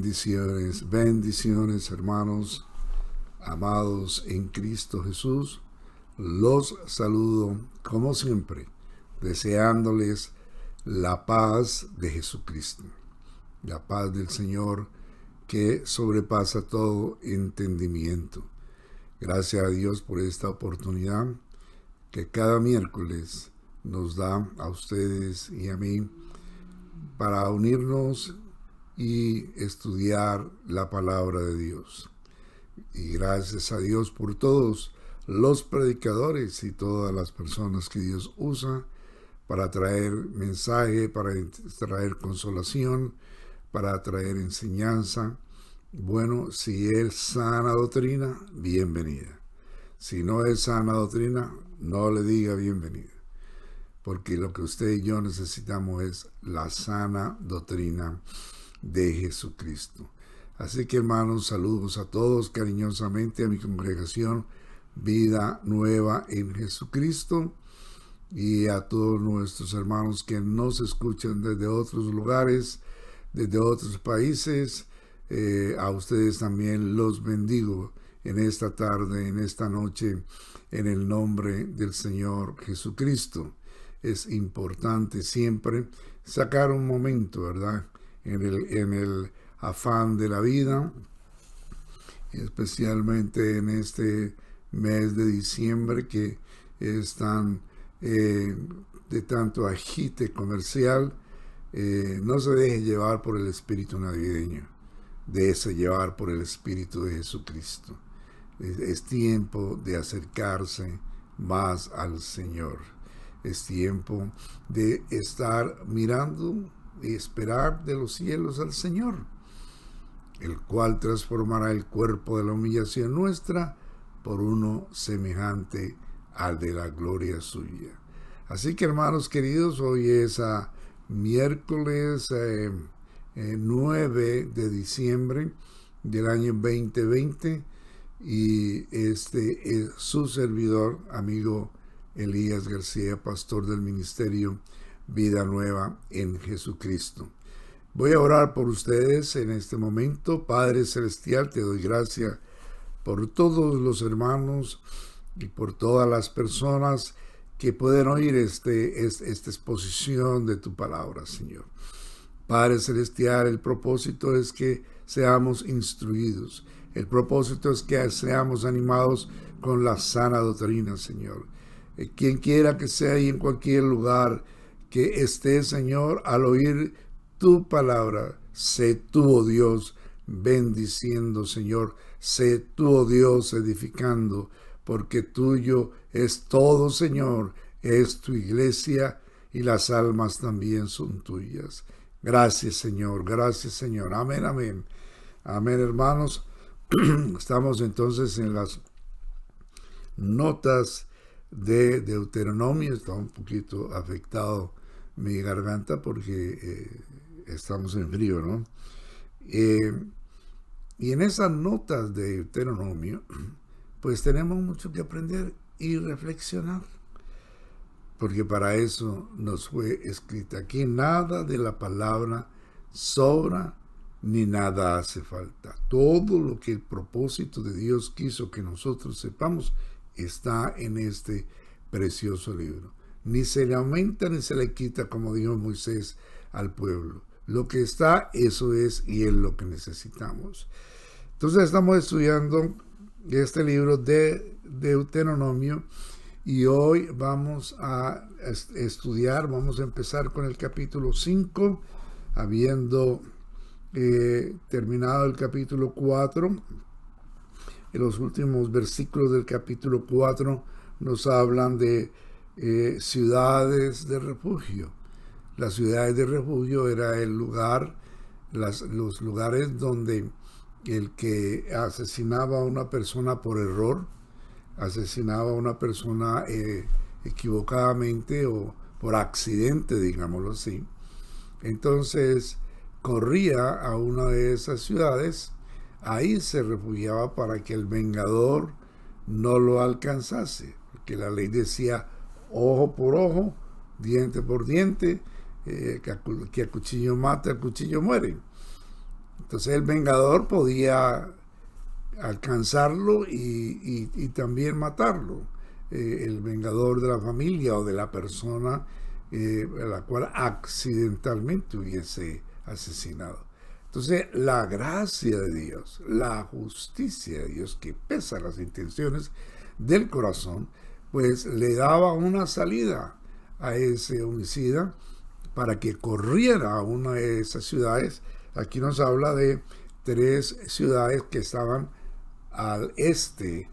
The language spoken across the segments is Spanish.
Bendiciones, bendiciones, hermanos, amados en Cristo Jesús. Los saludo como siempre, deseándoles la paz de Jesucristo, la paz del Señor que sobrepasa todo entendimiento. Gracias a Dios por esta oportunidad que cada miércoles nos da a ustedes y a mí para unirnos y estudiar la palabra de Dios. Y gracias a Dios por todos los predicadores y todas las personas que Dios usa para traer mensaje, para traer consolación, para traer enseñanza. Bueno, si es sana doctrina, bienvenida. Si no es sana doctrina, no le diga bienvenida. Porque lo que usted y yo necesitamos es la sana doctrina de Jesucristo. Así que, hermanos, saludos a todos cariñosamente, a mi congregación Vida Nueva en Jesucristo, y a todos nuestros hermanos que nos escuchan desde otros lugares, desde otros países. A ustedes también los bendigo en esta tarde, en esta noche, en el nombre del Señor Jesucristo. Es importante siempre sacar un momento, ¿verdad?, en el afán de la vida, especialmente en este mes de diciembre que es tan de tanto agite comercial. No se deje llevar por el espíritu navideño, déjese llevar por el espíritu de Jesucristo. Es tiempo de acercarse más al Señor. Es tiempo de estar mirando y esperar de los cielos al Señor, el cual transformará el cuerpo de la humillación nuestra por uno semejante al de la gloria suya. Así que, hermanos queridos, hoy es miércoles 9 de diciembre del año 2020 y este es su servidor, amigo Elías García, pastor del ministerio Vida Nueva en Jesucristo. Voy a orar por ustedes en este momento. Padre Celestial, te doy gracias por todos los hermanos y por todas las personas que pueden oír esta exposición de tu palabra, Señor. Padre Celestial, el propósito es que seamos instruidos. El propósito es que seamos animados con la sana doctrina, Señor. Quien quiera que sea y en cualquier lugar que esté, Señor, al oír tu palabra, sé tú, oh Dios, bendiciendo, Señor. Sé tú, oh Dios, edificando, porque tuyo es todo, Señor. Es tu iglesia y las almas también son tuyas. Gracias, Señor. Gracias, Señor. Amén, amén. Amén, hermanos. Estamos entonces en las notas de Deuteronomio. Está un poquito afectado mi garganta porque estamos en frío, ¿no? Y en esas notas de Deuteronomio, pues tenemos mucho que aprender y reflexionar, porque para eso nos fue escrita. Aquí nada de la palabra sobra ni nada hace falta. Todo lo que el propósito de Dios quiso que nosotros sepamos está en este precioso libro. Ni se le aumenta ni se le quita, como dijo Moisés al pueblo. Lo que está, eso es, y es lo que necesitamos. Entonces estamos estudiando este libro de Deuteronomio y hoy vamos a estudiar, vamos a empezar con el capítulo 5, habiendo terminado el capítulo 4. En los últimos versículos del capítulo 4 nos hablan de ciudades de refugio. Las ciudades de refugio era el lugar, los lugares donde el que asesinaba a una persona por error, asesinaba a una persona equivocadamente o por accidente, digámoslo así, entonces corría a una de esas ciudades, ahí se refugiaba para que el vengador no lo alcanzase, porque la ley decía ojo por ojo, diente por diente, que a cuchillo mata, a cuchillo muere. Entonces el vengador podía alcanzarlo y también matarlo. El vengador de la familia o de la persona a la cual accidentalmente hubiese asesinado. Entonces la gracia de Dios, la justicia de Dios que pesa las intenciones del corazón, pues le daba una salida a ese homicida para que corriera a una de esas ciudades. Aquí nos habla de 3 ciudades que estaban al este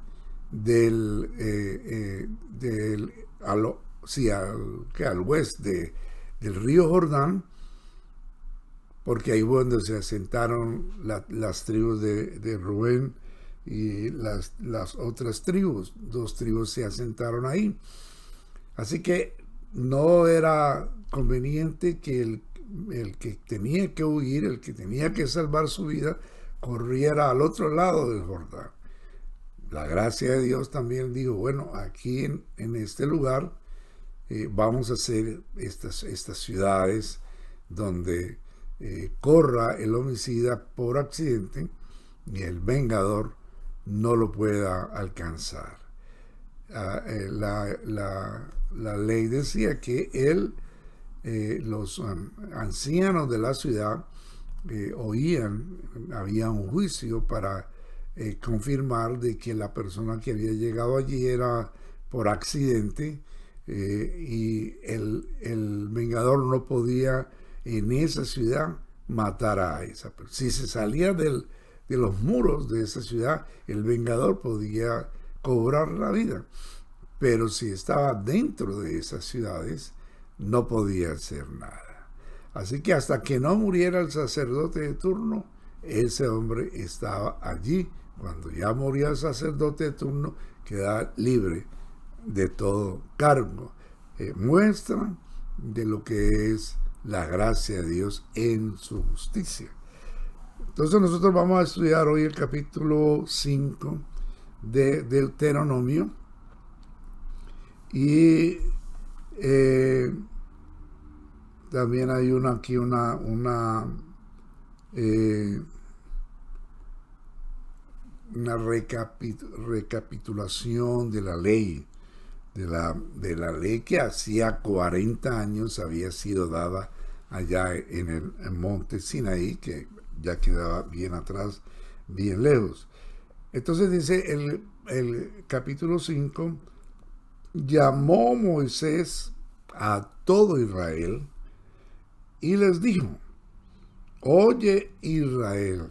al oeste del río Jordán, porque ahí fue donde se asentaron las tribus de Rubén y las otras tribus. 2 tribus se asentaron ahí. Así que no era conveniente que el que tenía que huir, el que tenía que salvar su vida, corriera al otro lado del Jordán. La gracia de Dios también dijo, bueno, aquí en este lugar vamos a hacer estas ciudades donde corra el homicida por accidente y el vengador no lo pueda alcanzar. La ley decía que los ancianos de la ciudad había un juicio para confirmar de que la persona que había llegado allí era por accidente, y el vengador no podía en esa ciudad matar a esa persona. Si se salía de los muros de esa ciudad, el vengador podía cobrar la vida, pero si estaba dentro de esas ciudades no podía hacer nada. Así que hasta que no muriera el sacerdote de turno, ese hombre estaba allí. Cuando ya moría el sacerdote de turno, quedaba libre de todo cargo. Muestra de lo que es la gracia de Dios en su justicia. Entonces nosotros vamos a estudiar hoy el capítulo 5 de Deuteronomio y también hay aquí una recapitulación de la ley, de la ley que hacía 40 años había sido dada allá en el monte Sinaí, que ya quedaba bien atrás, bien lejos. Entonces dice el capítulo 5, llamó Moisés a todo Israel y les dijo, oye Israel,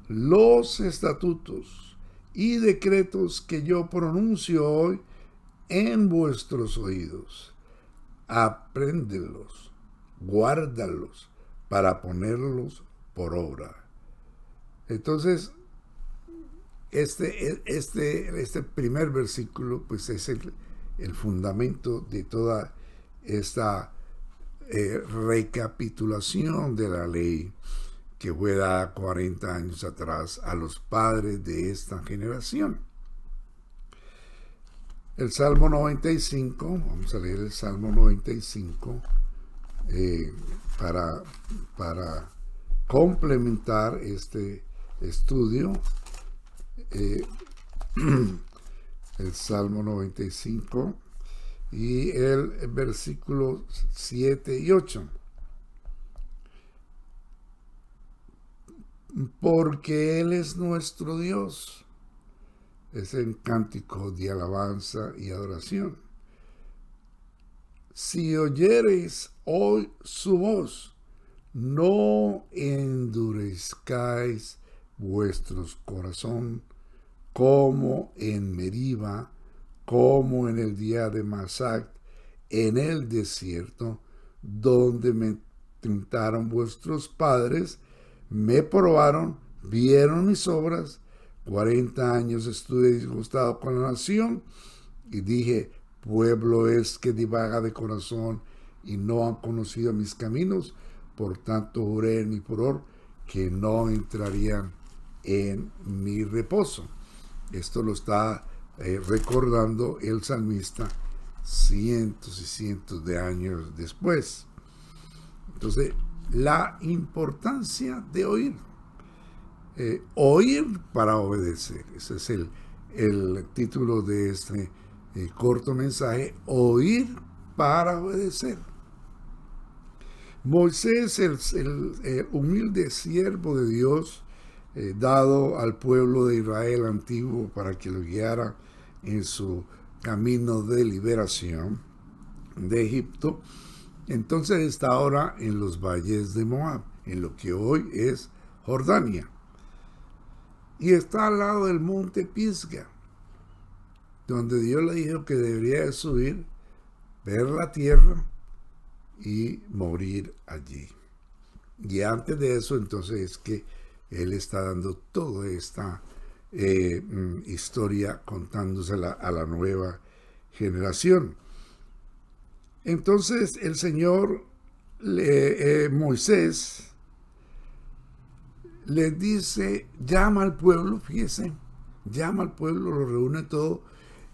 los estatutos y decretos que yo pronuncio hoy en vuestros oídos, apréndelos, guárdalos para ponerlos por obra. Entonces, este primer versículo pues es el fundamento de toda esta recapitulación de la ley que fue dada 40 años atrás a los padres de esta generación. El Salmo 95, vamos a leer el Salmo 95 para complementar este estudio. El Salmo 95 y el versículo 7 y 8. Porque Él es nuestro Dios. Es el cántico de alabanza y adoración. Si oyereis hoy su voz, no endurezcáis vuestros corazón como en Meriba, como en el día de Masac, en el desierto, donde me tentaron vuestros padres, me probaron, vieron mis obras. 40 años estuve disgustado con la nación y dije, pueblo es que divaga de corazón y no han conocido mis caminos. Por tanto juré en mi furor que no entrarían en mi reposo. Esto lo está recordando el salmista cientos y cientos de años después. Entonces, la importancia de oír. oír para obedecer. Ese es el título de este corto mensaje, oír para obedecer. Moisés, el humilde siervo de Dios, dado al pueblo de Israel antiguo para que lo guiara en su camino de liberación de Egipto, entonces está ahora en los valles de Moab, en lo que hoy es Jordania. Y está al lado del monte Pisga, donde Dios le dijo que debería de subir, ver la tierra y morir allí. Y antes de eso, entonces, es que Él está dando toda esta historia, contándosela a la nueva generación. Entonces, el Señor, Moisés, le dice, llama al pueblo, fíjese, llama al pueblo, lo reúne todo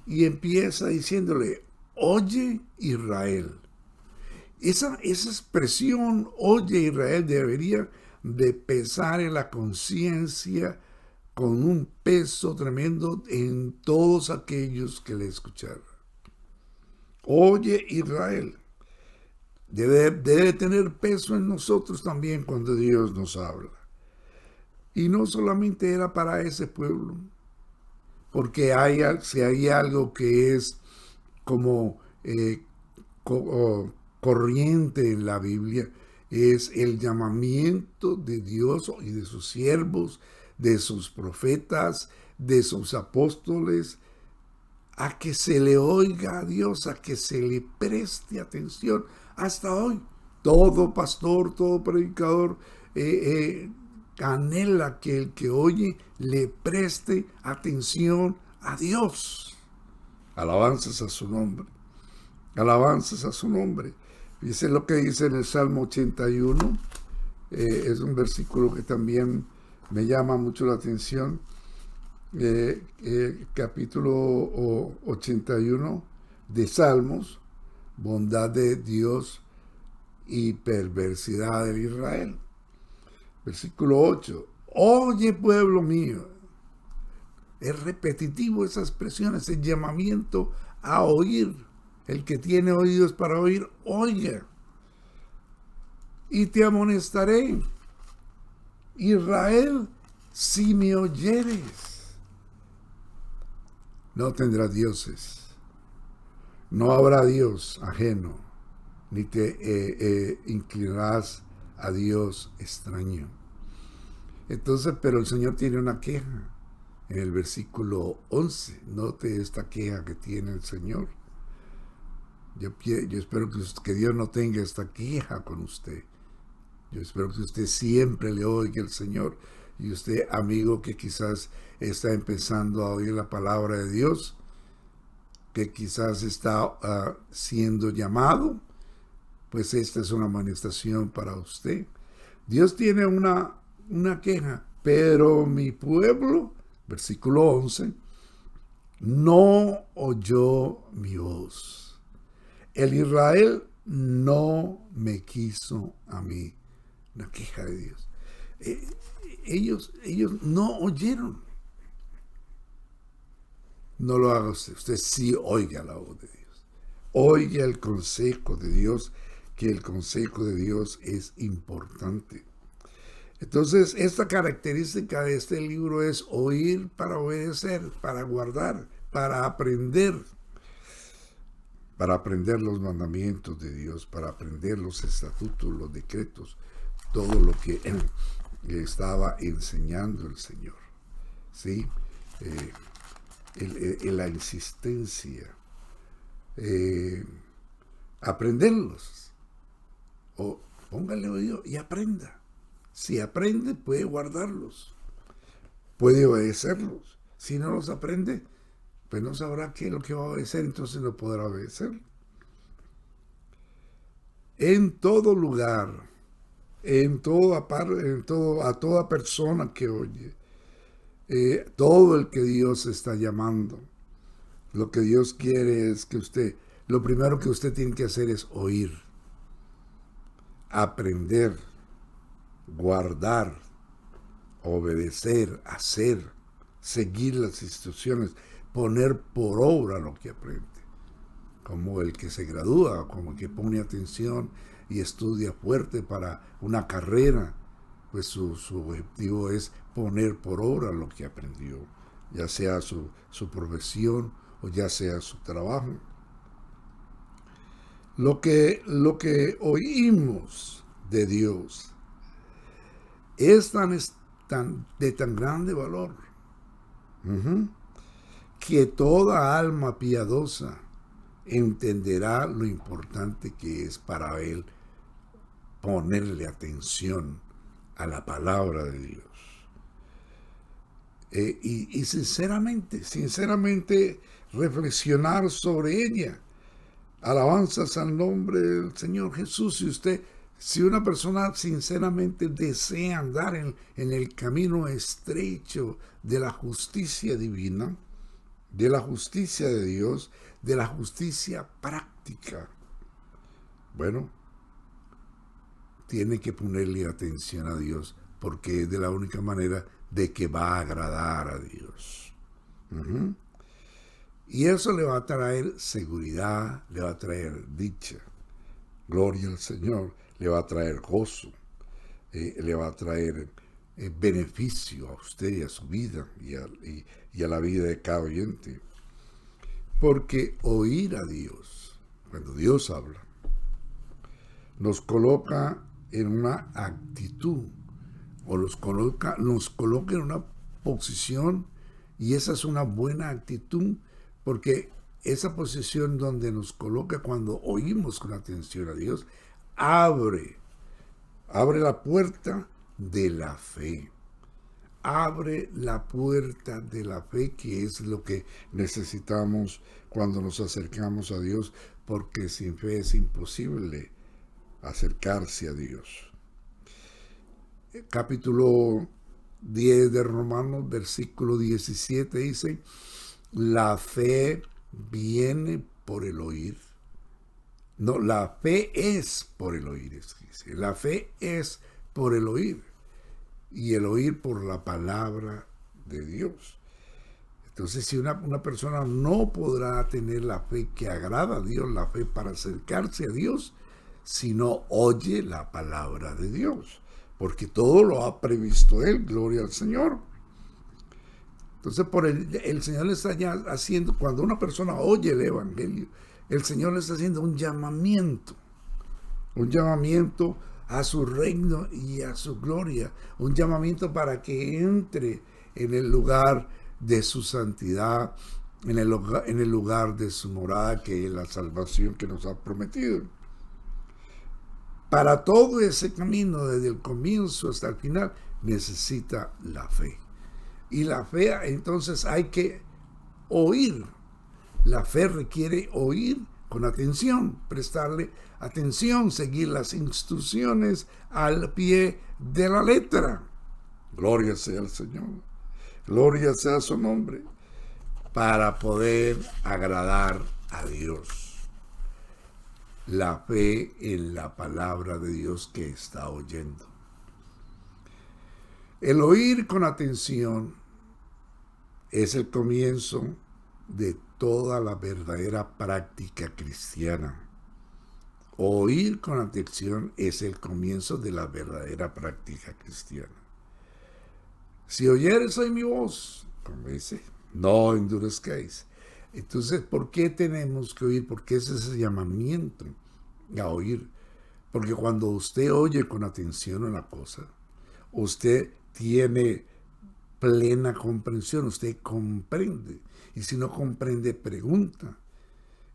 y empieza diciéndole, oye Israel. Esa expresión, oye Israel, debería de pesar en la conciencia con un peso tremendo en todos aquellos que le escucharon. Oye Israel, debe tener peso en nosotros también cuando Dios nos habla. Y no solamente era para ese pueblo, porque si hay algo que es como corriente en la Biblia, es el llamamiento de Dios y de sus siervos, de sus profetas, de sus apóstoles, a que se le oiga a Dios, a que se le preste atención. Hasta hoy, todo pastor, todo predicador anhela que el que oye le preste atención a Dios. Alabanzas a su nombre. Alabanzas a su nombre. Dice lo que dice en el Salmo 81. Es un versículo que también me llama mucho la atención. Capítulo 81 de Salmos, bondad de Dios y perversidad de Israel. Versículo 8, oye pueblo mío. Es repetitivo esa expresión, ese llamamiento a oír. El que tiene oídos para oír, oiga. Y te amonestaré. Israel, si me oyeres, no tendrás dioses. No habrá Dios ajeno, ni te inclinarás a Dios extraño. Entonces, pero el Señor tiene una queja. En el versículo 11, note esta queja que tiene el Señor. Yo espero que Dios no tenga esta queja con usted. Yo espero que usted siempre le oiga al Señor. Y usted, amigo, que quizás está empezando a oír la palabra de Dios, que quizás está siendo llamado, pues esta es una amonestación para usted. Dios tiene una queja, pero mi pueblo, versículo 11, no oyó mi voz. El Israel no me quiso a mí. Una queja de Dios. Ellos no oyeron. No lo haga usted. Usted sí oiga la voz de Dios. Oiga el consejo de Dios, que el consejo de Dios es importante. Entonces, esta característica de este libro es oír para obedecer, para guardar, para aprender los mandamientos de Dios, para aprender los estatutos, los decretos, todo lo que le estaba enseñando el Señor. ¿Sí? La insistencia, aprenderlos. O póngale oído y aprenda. Si aprende, puede guardarlos, puede obedecerlos. Si no los aprende, pues no sabrá qué es lo que va a obedecer, entonces no podrá obedecer. En todo lugar, a toda persona que oye, todo el que Dios está llamando, lo que Dios quiere es que lo primero que usted tiene que hacer es oír, aprender, guardar obedecer, hacer, seguir las instrucciones, poner por obra lo que aprende. Como el que se gradúa, como el que pone atención y estudia fuerte para una carrera, pues su objetivo es poner por obra lo que aprendió, ya sea su profesión o ya sea su trabajo. Lo que oímos de Dios es de tan grande valor, que toda alma piadosa entenderá lo importante que es para él ponerle atención a la palabra de Dios. Y sinceramente reflexionar sobre ella. Alabanzas al nombre del Señor Jesús. Si una persona sinceramente desea andar en el camino estrecho de la justicia divina, de la justicia de Dios, de la justicia práctica, bueno, tiene que ponerle atención a Dios, porque es de la única manera de que va a agradar a Dios. Y eso le va a traer seguridad, le va a traer dicha, gloria al Señor, le va a traer gozo, le va a traer beneficio a usted y a su vida y a la vida de cada oyente. Porque oír a Dios, cuando Dios habla, nos coloca en una actitud, o nos coloca en una posición, y esa es una buena actitud, porque esa posición donde nos coloca cuando oímos con atención a Dios, abre la puerta de la fe. Abre la puerta de la fe, que es lo que necesitamos cuando nos acercamos a Dios, porque sin fe es imposible acercarse a Dios. Capítulo 10 de Romanos, versículo 17 dice: la fe viene por el oír. No, la fe es por el oír. La fe es por el oír. Y el oír por la palabra de Dios. Entonces, si una persona no podrá tener la fe que agrada a Dios, la fe para acercarse a Dios, si no oye la palabra de Dios, porque todo lo ha previsto Él, gloria al Señor. Entonces, el Señor le está ya haciendo, cuando una persona oye el Evangelio, el Señor le está haciendo un llamamiento a su reino y a su gloria, un llamamiento para que entre en el lugar de su santidad, en el lugar de su morada, que es la salvación que nos ha prometido. Para todo ese camino, desde el comienzo hasta el final, necesita la fe. Y la fe, entonces, hay que oír. La fe requiere oír con atención, prestarle atención, seguir las instrucciones al pie de la letra. Gloria sea al Señor, gloria sea su nombre, para poder agradar a Dios. La fe en la palabra de Dios que está oyendo. El oír con atención es el comienzo de toda la verdadera práctica cristiana. Oír con atención es el comienzo de la verdadera práctica cristiana. Si oyeres hoy mi voz, como dice, no endurezcáis. Entonces, ¿por qué tenemos que oír? Porque ese es el llamamiento a oír. Porque cuando usted oye con atención una cosa, usted tiene plena comprensión, usted comprende. Y si no comprende, pregunta.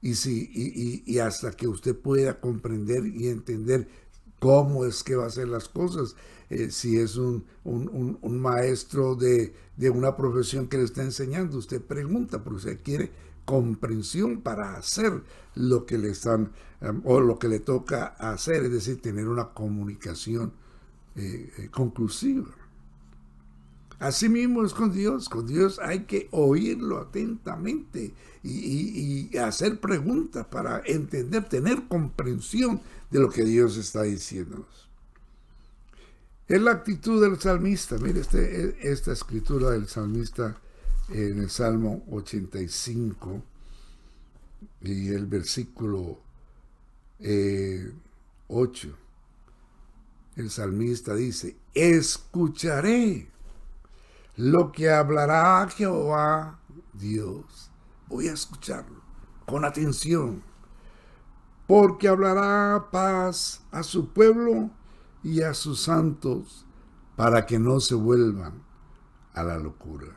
Y hasta que usted pueda comprender y entender cómo es que va a hacer las cosas. Si es un maestro de una profesión que le está enseñando, usted pregunta, porque usted quiere comprensión para hacer lo que le están o lo que le toca hacer, es decir, tener una comunicación conclusiva. Así mismo es con Dios. Con Dios hay que oírlo atentamente y hacer preguntas para entender, tener comprensión de lo que Dios está diciéndonos. Es la actitud del salmista. Mire esta escritura del salmista en el Salmo 85 y el versículo 8. El salmista dice: escucharé lo que hablará Jehová Dios. Voy a escucharlo con atención, porque hablará paz a su pueblo y a sus santos, para que no se vuelvan a la locura.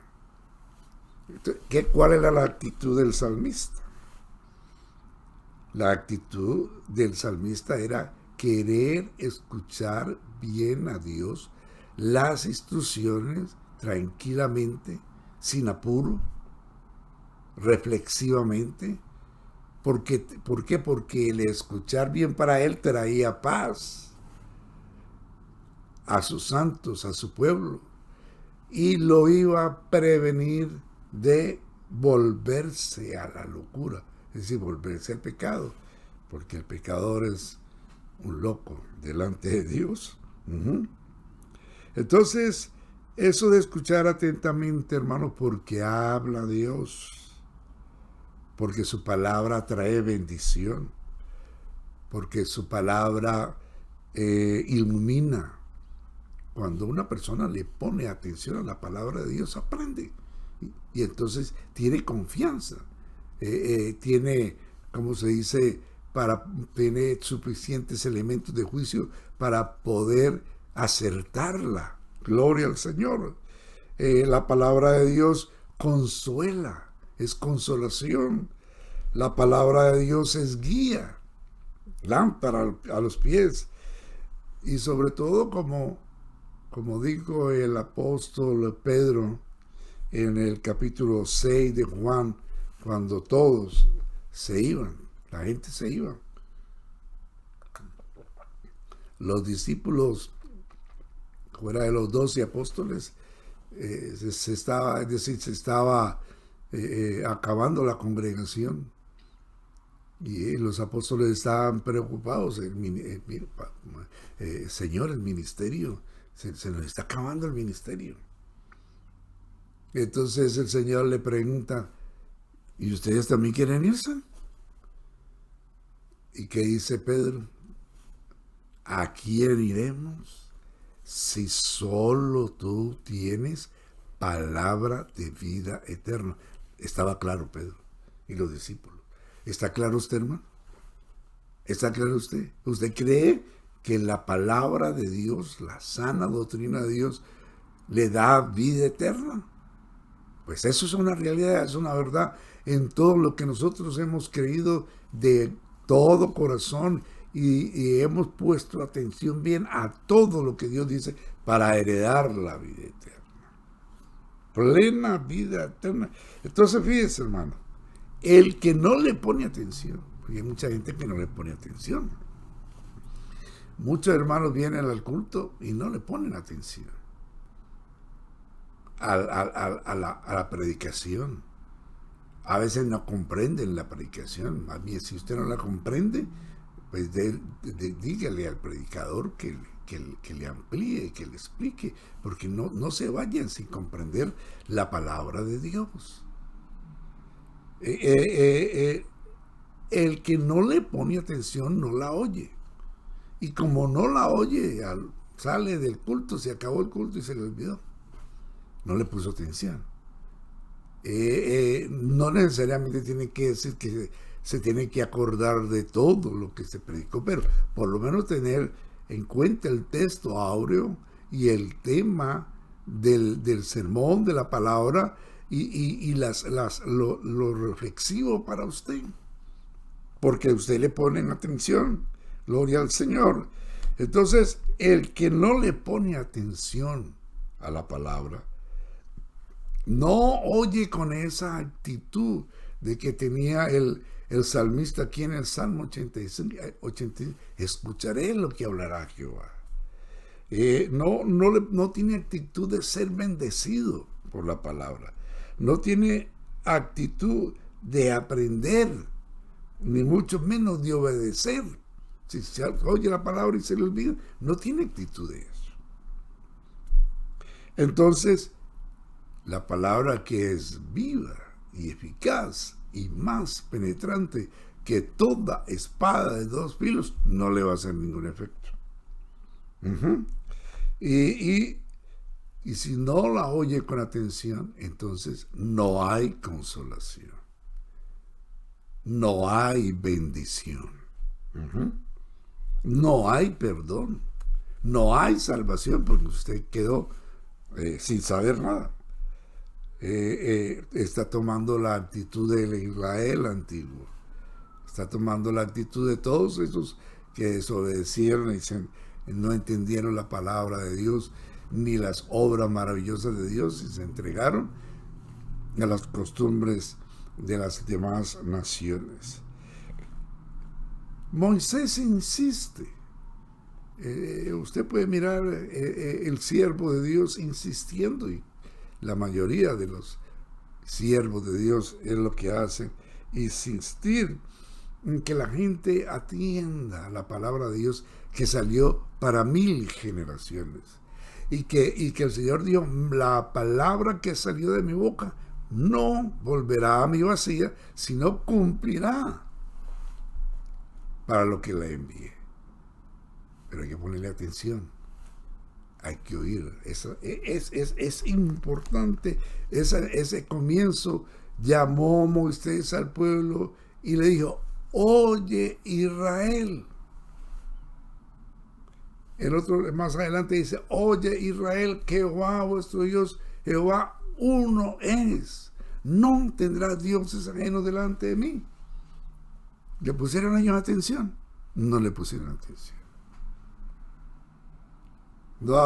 ¿Cuál era la actitud del salmista? La actitud del salmista era querer escuchar bien a Dios, las instrucciones, tranquilamente, sin apuro, reflexivamente. ¿Por qué? Porque el escuchar bien para él traía paz a sus santos, a su pueblo, y lo iba a prevenir de volverse a la locura, es decir, volverse al pecado, porque el pecador es un loco delante de Dios. Entonces, eso de escuchar atentamente, hermano, porque habla Dios, porque su palabra trae bendición, porque su palabra ilumina. Cuando una persona le pone atención a la palabra de Dios, aprende. Y entonces tiene confianza. Tiene, como se dice, tiene suficientes elementos de juicio para poder acertarla. Gloria al Señor. La palabra de Dios consuela, es consolación. La palabra de Dios es guía, lámpara a los pies. Y sobre todo, como dijo el apóstol Pedro en el capítulo 6 de Juan, cuando todos se iban, la gente se iba. Los discípulos, fuera de los 12 apóstoles, se estaba acabando la congregación. Y los apóstoles estaban preocupados. Señor, el ministerio, se nos está acabando el ministerio. Entonces el Señor le pregunta: ¿y ustedes también quieren irse? ¿Y qué dice Pedro? ¿A quién iremos si solo tú tienes palabra de vida eterna? Estaba claro Pedro y los discípulos. ¿Está claro usted, hermano? ¿Está claro usted? ¿Usted cree que la palabra de Dios, la sana doctrina de Dios, le da vida eterna? Pues eso es una realidad, es una verdad en todo lo que nosotros hemos creído de todo corazón y hemos puesto atención bien a todo lo que Dios dice para heredar la vida eterna. Plena vida eterna. Entonces, fíjese, hermano, el que no le pone atención, porque hay mucha gente que no le pone atención. Muchos hermanos vienen al culto y no le ponen atención a la predicación. A veces no comprenden la predicación. Más bien, si usted no la comprende, pues dígale al predicador que le amplíe, que le explique, porque no se vayan sin comprender la palabra de Dios. El que no le pone atención no la oye. Y como no la oye, sale del culto, se acabó el culto y se le olvidó. No le puso atención. No necesariamente tiene que decir que se tiene que acordar de todo lo que se predicó, pero por lo menos tener en cuenta el texto áureo y el tema del sermón, de la palabra y lo reflexivo para usted, porque usted le pone atención. Gloria al Señor. Entonces, el que no le pone atención a la palabra, no oye con esa actitud de que tenía el salmista aquí en el Salmo 85, escucharé lo que hablará Jehová. No tiene actitud de ser bendecido por la palabra. No tiene actitud de aprender, ni mucho menos de obedecer. Si se oye la palabra y se le olvida, no tiene actitud de eso. Entonces, la palabra que es viva y eficaz y más penetrante que toda espada de dos filos no le va a hacer ningún efecto. Uh-huh. Y si no la oye con atención, entonces no hay consolación, no hay bendición, uh-huh, no hay perdón, no hay salvación, porque usted quedó sin saber nada. Está tomando la actitud del Israel antiguo, está tomando la actitud de todos esos que desobedecieron y no entendieron la palabra de Dios ni las obras maravillosas de Dios y se entregaron a las costumbres de las demás naciones. Moisés insiste. Usted puede mirar el siervo de Dios insistiendo, y la mayoría de los siervos de Dios es lo que hacen, insistir en que la gente atienda la palabra de Dios que salió para 1000 generaciones. Y que el Señor dijo, la palabra que salió de mi boca no volverá a mi vacía, sino cumplirá para lo que la envié. Pero hay que ponerle atención, hay que oír. Es importante. Ese comienzo llamó Moisés al pueblo y le dijo, oye Israel. El otro más adelante dice, oye Israel, Jehová vuestro Dios, Jehová uno es. No tendrás dioses ajenos delante de mí. ¿Le pusieron ellos atención? No le pusieron atención. No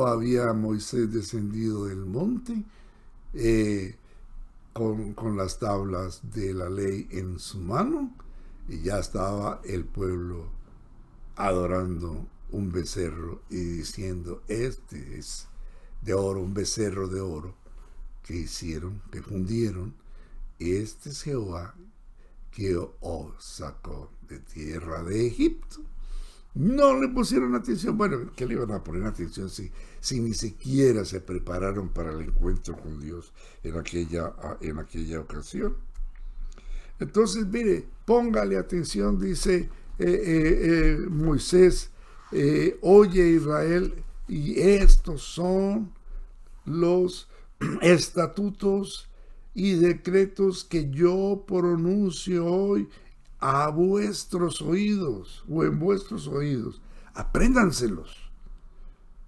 había Moisés descendido del monte con las tablas de la ley en su mano, y ya estaba el pueblo adorando un becerro y diciendo, este es de oro, un becerro de oro que hicieron, que fundieron, este es Jehová que os sacó de tierra de Egipto. No le pusieron atención. Bueno, ¿qué le iban a poner atención si ni siquiera se prepararon para el encuentro con Dios en aquella ocasión? Entonces, mire, póngale atención, dice Moisés, oye Israel, y estos son los estatutos y decretos que yo pronuncio hoy a vuestros oídos, o en vuestros oídos. Apréndanselos,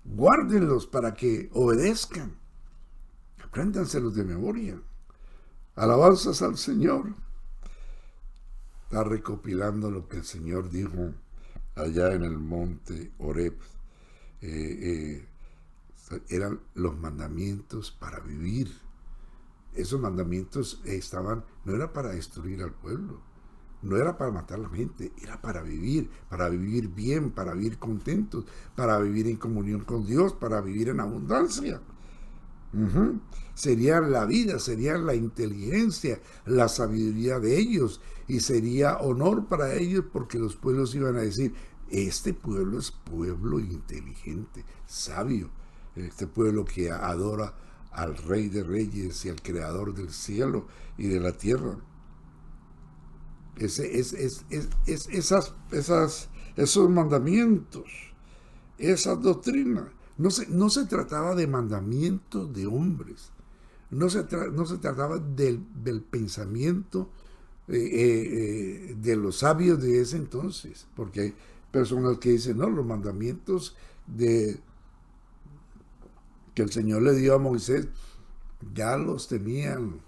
guárdenlos para que obedezcan, apréndanselos de memoria. Alabanzas al Señor. Está recopilando lo que el Señor dijo allá en el monte Horeb. Eran los mandamientos para vivir. Esos mandamientos no era para destruir al pueblo, no era para matar a la gente, era para vivir bien, para vivir contentos, para vivir en comunión con Dios, para vivir en abundancia. Sería la vida, sería la inteligencia, la sabiduría de ellos, y sería honor para ellos, porque los pueblos iban a decir, este pueblo es pueblo inteligente, sabio, este pueblo que adora al Rey de Reyes y al Creador del cielo y de la tierra. Esos mandamientos, esas doctrinas, no se trataba de mandamientos de hombres, no se trataba del pensamiento de los sabios de ese entonces, porque hay personas que dicen, no, los mandamientos que el Señor le dio a Moisés ya los tenían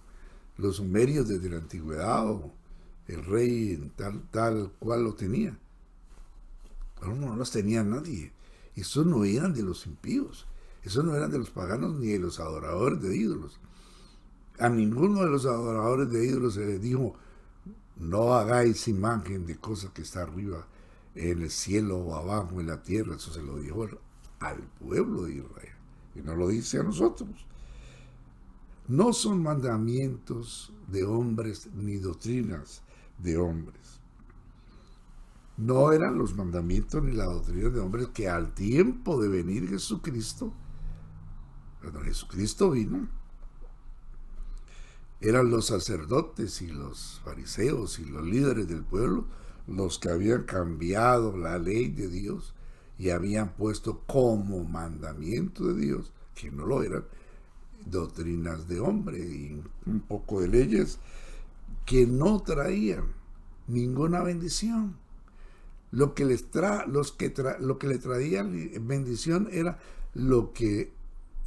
los sumerios desde la antigüedad, o el rey tal cual lo tenía. Pero no los tenía nadie. Esos no eran de los impíos, esos no eran de los paganos ni de los adoradores de ídolos. A ninguno de los adoradores de ídolos se les dijo, no hagáis imagen de cosas que está arriba en el cielo o abajo en la tierra. Eso se lo dijo al pueblo de Israel, y no lo dice a nosotros. No son mandamientos de hombres ni doctrinas de hombres. No eran los mandamientos ni las doctrinas de hombres que al tiempo de venir Jesucristo Cuando Jesucristo vino, eran los sacerdotes y los fariseos y los líderes del pueblo los que habían cambiado la ley de Dios y habían puesto como mandamiento de Dios, que no lo eran, doctrinas de hombre y un poco de leyes que no traían ninguna bendición. Lo que les lo que le traían bendición era lo que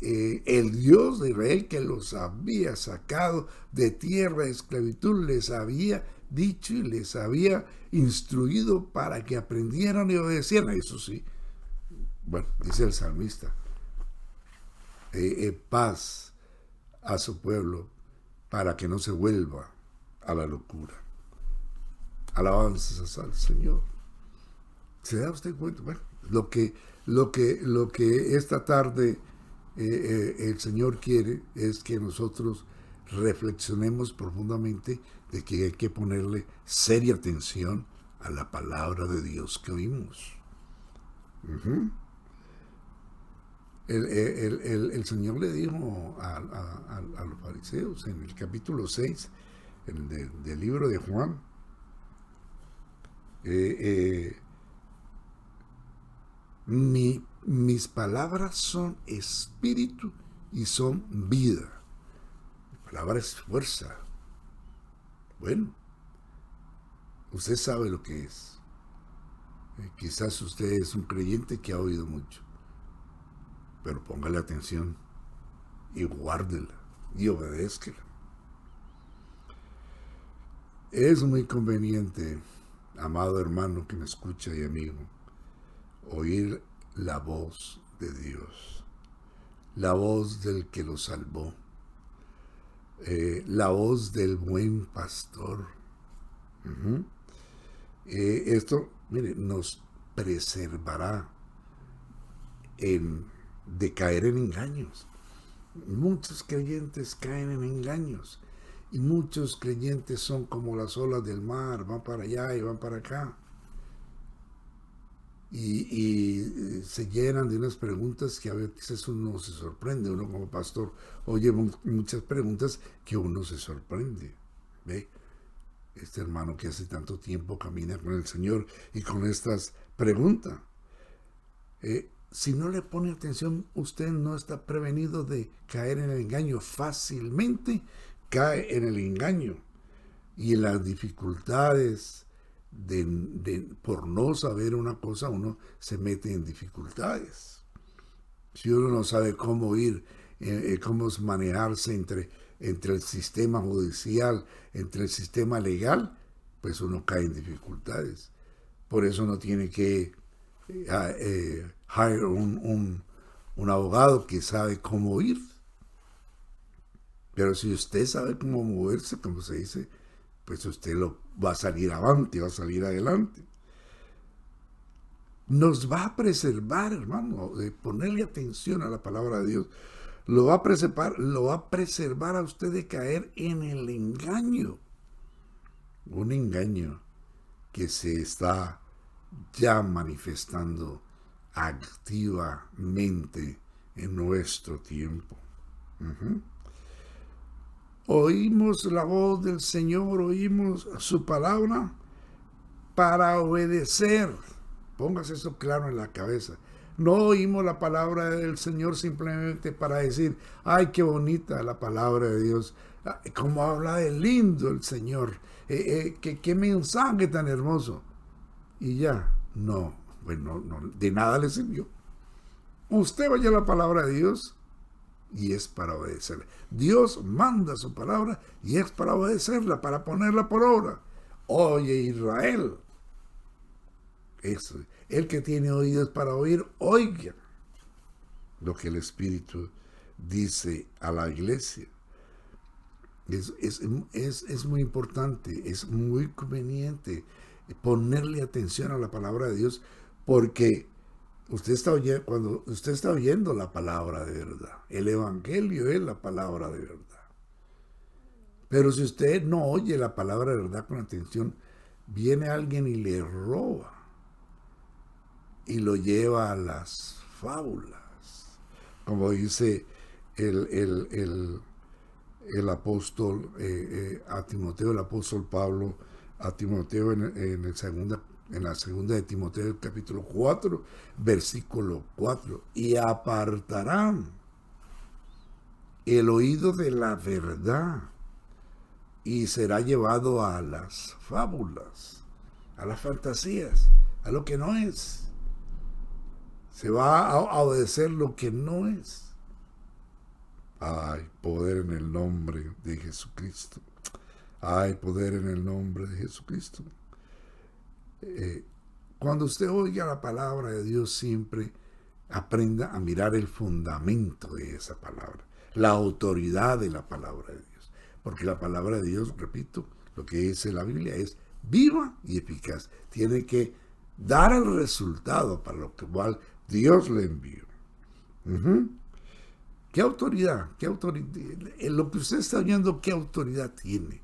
el Dios de Israel, que los había sacado de tierra de esclavitud, les había dicho y les había instruido para que aprendieran y obedecieran. Eso sí, bueno, dice el salmista, paz a su pueblo para que no se vuelva a la locura. Alabanzas al Señor. ¿Se da usted cuenta? Bueno, lo que esta tarde el Señor quiere es que nosotros reflexionemos profundamente de que hay que ponerle seria atención a la palabra de Dios que oímos. El Señor le dijo a los fariseos en el capítulo 6 del libro de Juan, mis palabras son espíritu y son vida. Mi palabra es fuerza. Bueno, usted sabe lo que es. Quizás usted es un creyente que ha oído mucho, pero póngale atención y guárdela y obedézquela. Es muy conveniente, amado hermano que me escucha y amigo, oír la voz de Dios, la voz del que lo salvó, la voz del buen pastor. Esto, mire, nos preservará de caer en engaños. Muchos creyentes caen en engaños y muchos creyentes son como las olas del mar, van para allá y van para acá. Y se llenan de unas preguntas que a veces uno se sorprende. Uno como pastor oye muchas preguntas que uno se sorprende. ¿Ve? Este hermano que hace tanto tiempo camina con el Señor y con estas preguntas. Si no le pone atención, usted no está prevenido de caer en el engaño. Fácilmente cae en el engaño y en las dificultades. Por no saber una cosa, uno se mete en dificultades. Si uno no sabe cómo ir, cómo manejarse entre el sistema judicial, entre el sistema legal, pues uno cae en dificultades. Por eso uno tiene que hire un abogado que sabe cómo ir. Pero si usted sabe cómo moverse, como se dice, pues usted va a salir avante, va a salir adelante. Nos va a preservar, hermano, de ponerle atención a la palabra de Dios. Lo va a preservar a usted de caer en el engaño. Un engaño que se está ya manifestando activamente en nuestro tiempo. Oímos la voz del Señor, oímos su palabra para obedecer. Póngase eso claro en la cabeza. No oímos la palabra del Señor simplemente para decir, ay, qué bonita la palabra de Dios, cómo habla de lindo el Señor, qué mensaje tan hermoso. Y ya, no, bueno, no, de nada le sirvió. Usted vaya a la palabra de Dios y es para obedecerla. Dios manda su palabra y es para obedecerla, para ponerla por obra. Oye, Israel, eso, el que tiene oídos para oír, oiga lo que el Espíritu dice a la iglesia. Es muy importante, es muy conveniente ponerle atención a la palabra de Dios, porque cuando usted está oyendo la palabra de verdad, el evangelio es la palabra de verdad. Pero si usted no oye la palabra de verdad con atención, viene alguien y le roba y lo lleva a las fábulas, como dice el, el, el, el apóstol a Timoteo, el apóstol Pablo a Timoteo en la segunda de Timoteo, capítulo 4, versículo 4. Y apartarán el oído de la verdad y será llevado a las fábulas, a las fantasías, a lo que no es. Se va a obedecer lo que no es. Hay poder en el nombre de Jesucristo. Hay poder en el nombre de Jesucristo. Cuando usted oiga la palabra de Dios, siempre aprenda a mirar el fundamento de esa palabra, la autoridad de la palabra de Dios. Porque la palabra de Dios, repito, lo que dice la Biblia es viva y eficaz. Tiene que dar el resultado para lo cual Dios le envió. ¿Qué autoridad? ¿Qué autoridad? En lo que usted está oyendo, ¿qué autoridad tiene?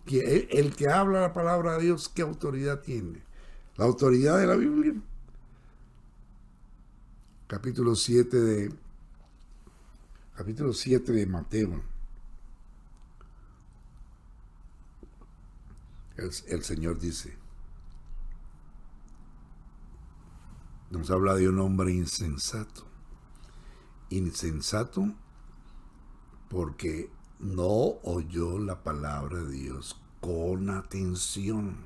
El que habla la palabra de Dios, ¿qué autoridad tiene? La autoridad de la Biblia. Capítulo 7 de Mateo. El Señor dice, nos habla de un hombre insensato. Insensato porque no oyó la palabra de Dios con atención.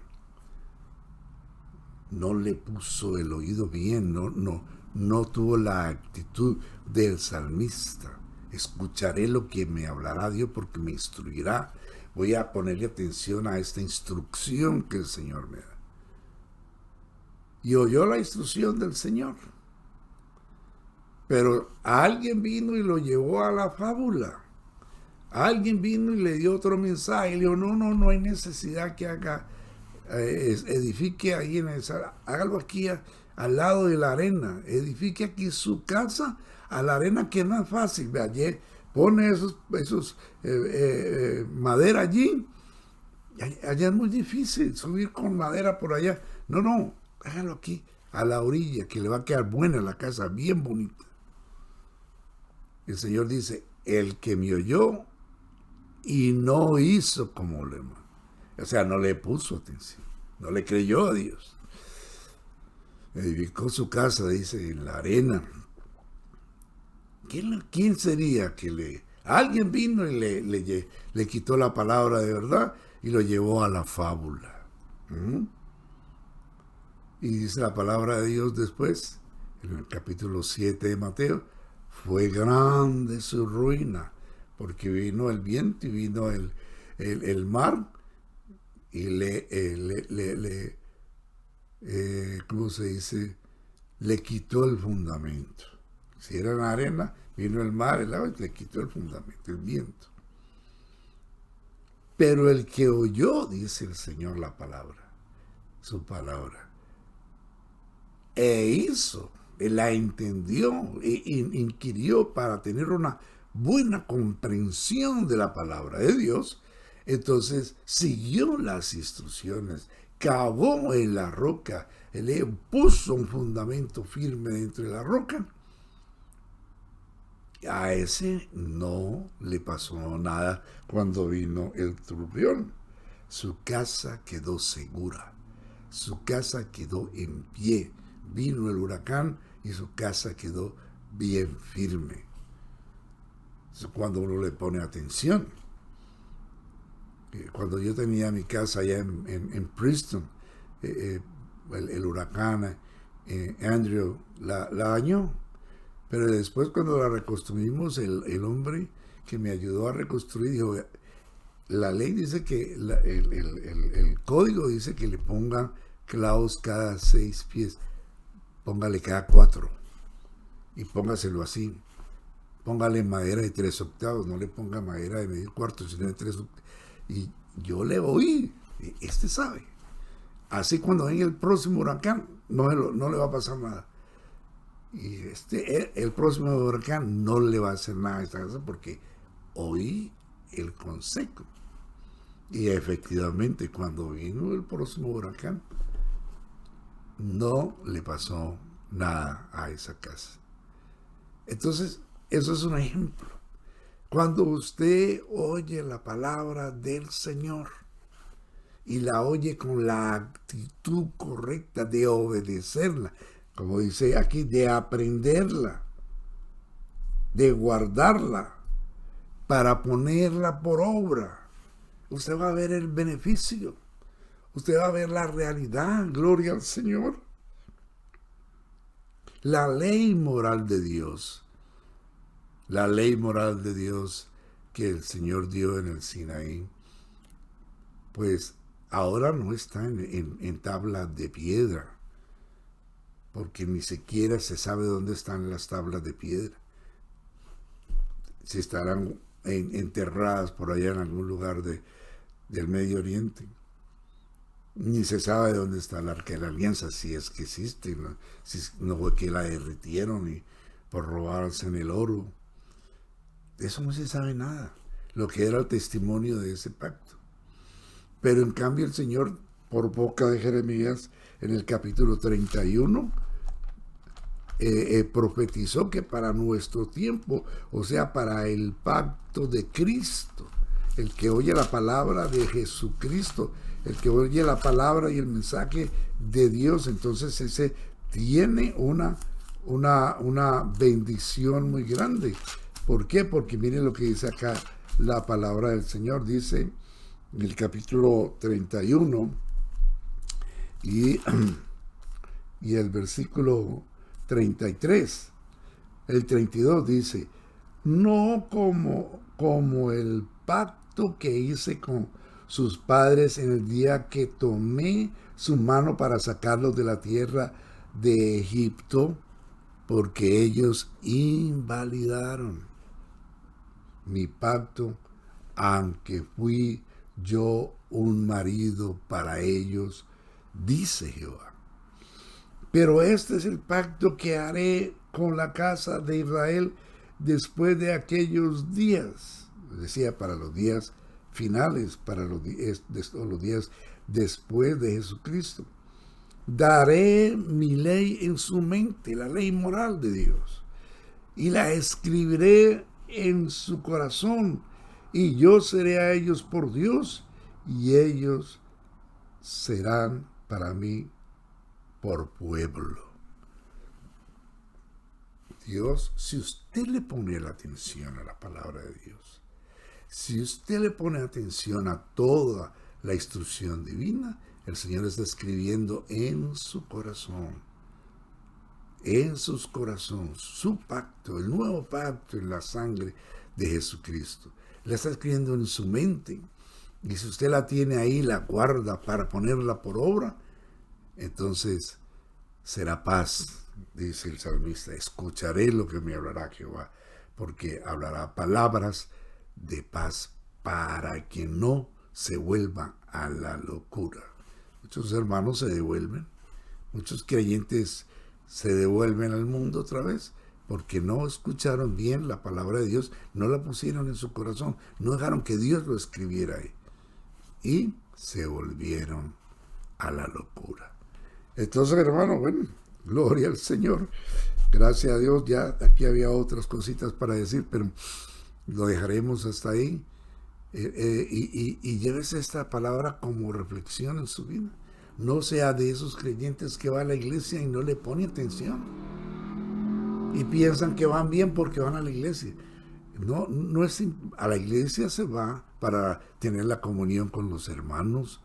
No le puso el oído bien, no tuvo la actitud del salmista. Escucharé lo que me hablará Dios porque me instruirá. Voy a ponerle atención a esta instrucción que el Señor me da. Y oyó la instrucción del Señor. Pero alguien vino y lo llevó a la fábula. Alguien vino y le dio otro mensaje. Y le dijo, no hay necesidad que haga, edifique ahí hágalo aquí al lado de la arena. Edifique aquí su casa a la arena, que no es fácil. Allí pone esos madera allí. Allá es muy difícil subir con madera por allá. No, hágalo aquí, a la orilla, que le va a quedar buena la casa, bien bonita. El Señor dice, el que me oyó y no hizo como le mandó. O sea, no le puso atención, no le creyó a Dios. Edificó su casa, dice, en la arena. ¿Quién sería que alguien vino y le quitó la palabra de verdad y lo llevó a la fábula? Y dice la palabra de Dios después, en el capítulo 7 de Mateo, fue grande su ruina, porque vino el viento y vino el mar y ¿cómo se dice? Le quitó el fundamento. Si era en arena, vino el mar, el agua, y le quitó el fundamento, el viento. Pero el que oyó, dice el Señor, la palabra, su palabra, e hizo, la entendió, inquirió para tener una buena comprensión de la palabra de Dios, entonces siguió las instrucciones, cavó en la roca, le puso un fundamento firme dentro de la roca. A ese no le pasó nada cuando vino el turbión. Su casa quedó segura, su casa quedó en pie. Vino el huracán y su casa quedó bien firme. Cuando uno le pone atención. Cuando yo tenía mi casa allá en Princeton, el huracán Andrew la dañó. Pero después, cuando la reconstruimos, el hombre que me ayudó a reconstruir dijo, la ley dice que el código dice que le pongan clavos cada 6 pies. Póngale cada 4 y póngaselo así. Póngale madera de 3 octavos, no le ponga madera de medio cuarto, sino de 3 octavos. Y yo le oí, este sabe. Así cuando venga el próximo huracán, no le va a pasar nada. Y el próximo huracán no le va a hacer nada a esta casa porque oí el consejo. Y efectivamente, cuando vino el próximo huracán, no le pasó nada a esa casa. Entonces, Eso es un ejemplo. Cuando usted oye la palabra del Señor y la oye con la actitud correcta de obedecerla, como dice aquí, de aprenderla, de guardarla, para ponerla por obra, usted va a ver el beneficio, usted va a ver la realidad, gloria al Señor. La ley moral de Dios, la ley moral de Dios que el Señor dio en el Sinaí, pues ahora no está en tablas de piedra, porque ni siquiera se sabe dónde están las tablas de piedra. Si estarán enterradas por allá en algún lugar del Medio Oriente. Ni se sabe dónde está el Arca de la Alianza, si es que existe, ¿no? Si no fue que la derritieron y por robarse en el oro. De eso no se sabe nada, lo que era el testimonio de ese pacto. Pero en cambio el Señor, por boca de Jeremías, en el capítulo 31, profetizó que para nuestro tiempo, o sea, para el pacto de Cristo, el que oye la palabra de Jesucristo, el que oye la palabra y el mensaje de Dios, entonces ese tiene una bendición muy grande. ¿Por qué? Porque miren lo que dice acá la palabra del Señor. Dice en el capítulo 31 y el versículo 33, el 32 dice: no como el pacto que hice con sus padres en el día que tomé su mano para sacarlos de la tierra de Egipto, porque ellos invalidaron mi pacto, aunque fui yo un marido para ellos, dice Jehová. Pero este es el pacto que haré con la casa de Israel después de aquellos días. Decía, para los días finales, para los días después de Jesucristo. Daré mi ley en su mente, la ley moral de Dios, y la escribiré en su corazón, y yo seré a ellos por Dios, y ellos serán para mí por pueblo. Dios, si usted le pone la atención a la palabra de Dios, si usted le pone atención a toda la instrucción divina, el Señor está escribiendo en su corazón, en sus corazones, su pacto, el nuevo pacto en la sangre de Jesucristo. La está escribiendo en su mente. Y si usted la tiene ahí, la guarda para ponerla por obra, entonces será paz, dice el salmista. Escucharé lo que me hablará Jehová, porque hablará palabras de paz para que no se vuelva a la locura. Muchos hermanos se devuelven, muchos creyentes se devuelven al mundo otra vez porque no escucharon bien la palabra de Dios, no la pusieron en su corazón, no dejaron que Dios lo escribiera ahí y se volvieron a la locura. Entonces, hermano, bueno, gloria al Señor, gracias a Dios. Ya aquí había otras cositas para decir, pero lo dejaremos hasta ahí. Y llévese esta palabra como reflexión en su vida. No sea de esos creyentes que va a la iglesia y no le pone atención y piensan que van bien porque van a la iglesia. No es, a la iglesia se va para tener la comunión con los hermanos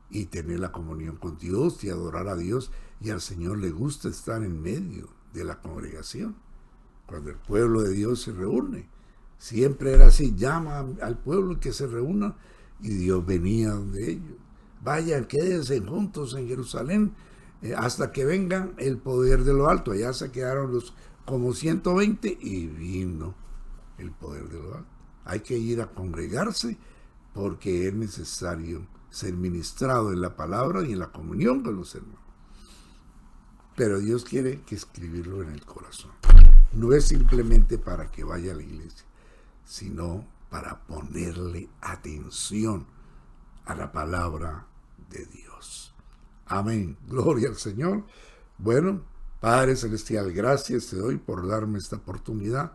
y tener la comunión con Dios y adorar a Dios, y al Señor le gusta estar en medio de la congregación cuando el pueblo de Dios se reúne. Siempre era así, llama al pueblo que se reúna, y Dios venía donde ellos. Vayan, quédense juntos en Jerusalén hasta que venga el poder de lo alto. Allá se quedaron los como 120 y vino el poder de lo alto. Hay que ir a congregarse porque es necesario ser ministrado en la palabra y en la comunión con los hermanos. Pero Dios quiere que escribirlo en el corazón. No es simplemente para que vaya a la iglesia, sino para ponerle atención a la palabra de Dios. Amén. Gloria al Señor. Bueno, Padre Celestial, gracias te doy por darme esta oportunidad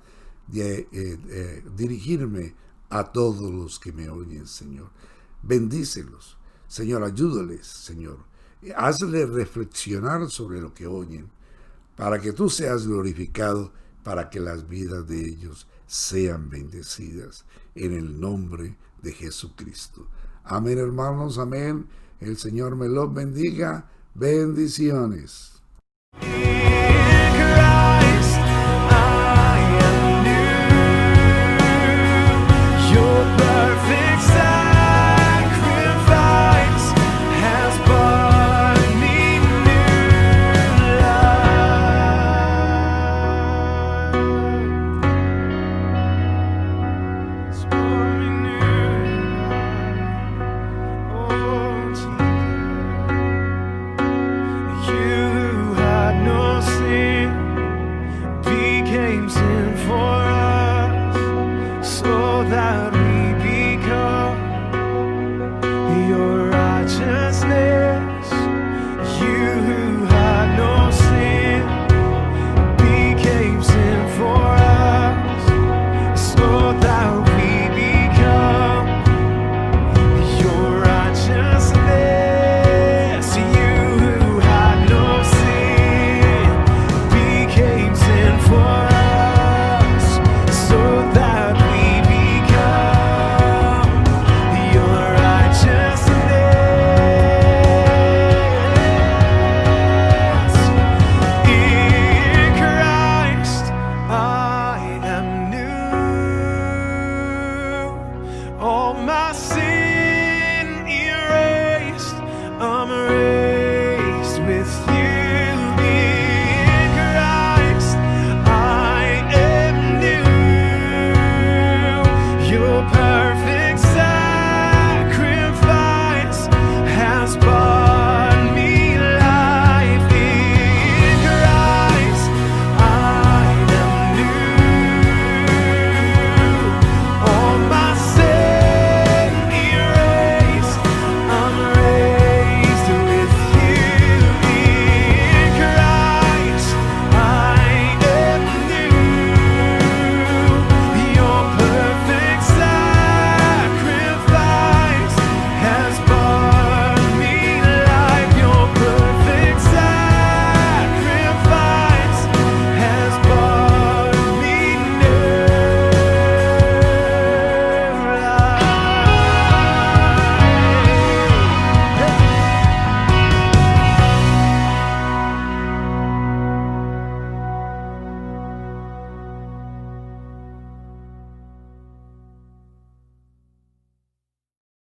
dirigirme a todos los que me oyen, Señor. Bendícelos, Señor, ayúdales, Señor. Hazle reflexionar sobre lo que oyen, para que tú seas glorificado, para que las vidas de ellos sean bendecidas, en el nombre de Jesucristo. Amén, hermanos, amén. El Señor me los bendiga. Bendiciones.